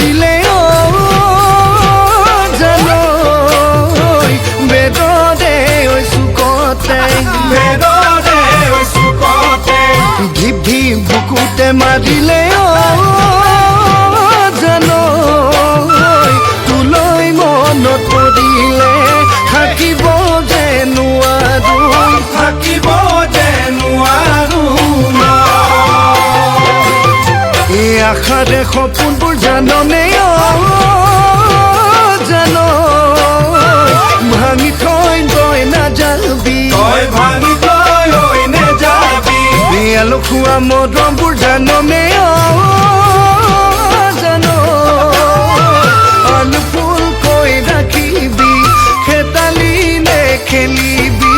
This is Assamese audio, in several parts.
মাৰিলে জানো বেদৰে চুকতে ধিপ ধিপ বুকুতে মাৰিলে জানো তোলৈ মনত পৰিলে থাকিব যে নোৱাৰো এই আশাৰে সপোনবোৰ জাননে জানো ভাঙি থৈ গৈ নাযাবি বেয়ালো খোৱা মৰমবোৰ জাননে জানো অনুফুল কৈ ৰাখিবি খেতালি নেখেলিবি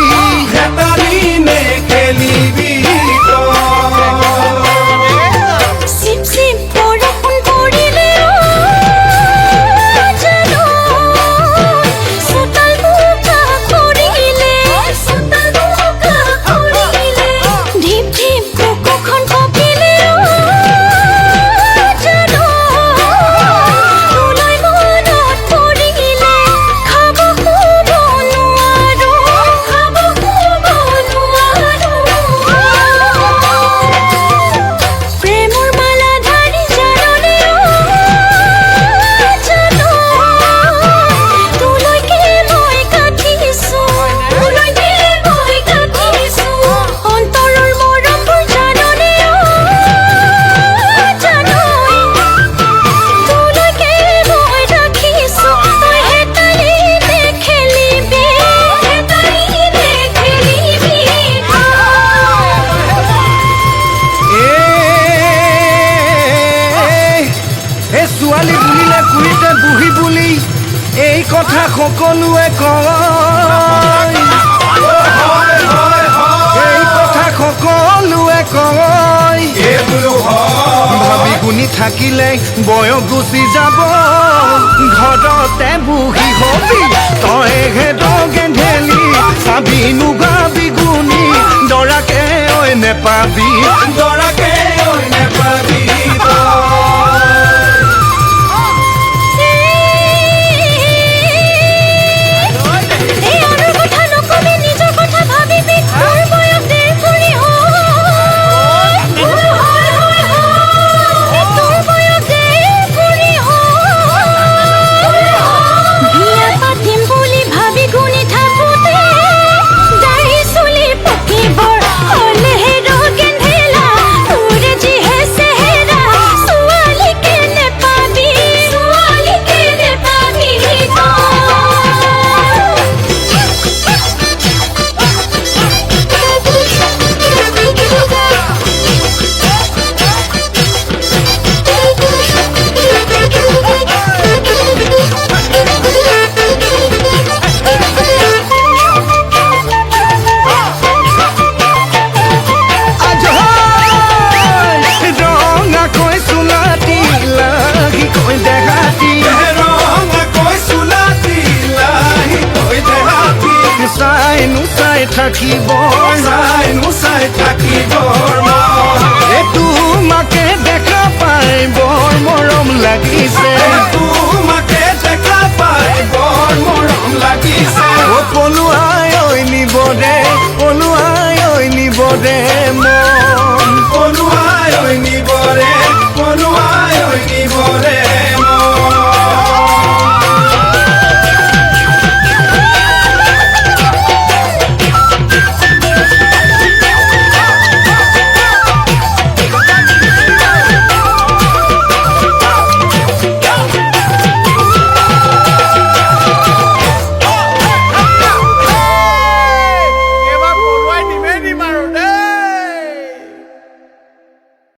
ছোৱালী বুলিলে কুৰিতে বুহি বুলি এই কথা সকলোৱে কয় ভাবি গুণি থাকিলে বয়স গুচি যাব ঘৰতে বুহি হবি তই হেদগে ঢেলি চাবি নুগাবি গুণি দৰাকে ঐ নেপাবি থাকিব তোমাকে দেখা পাই বৰ মৰম লাগিছে পলুৱাই ঐ নিবদে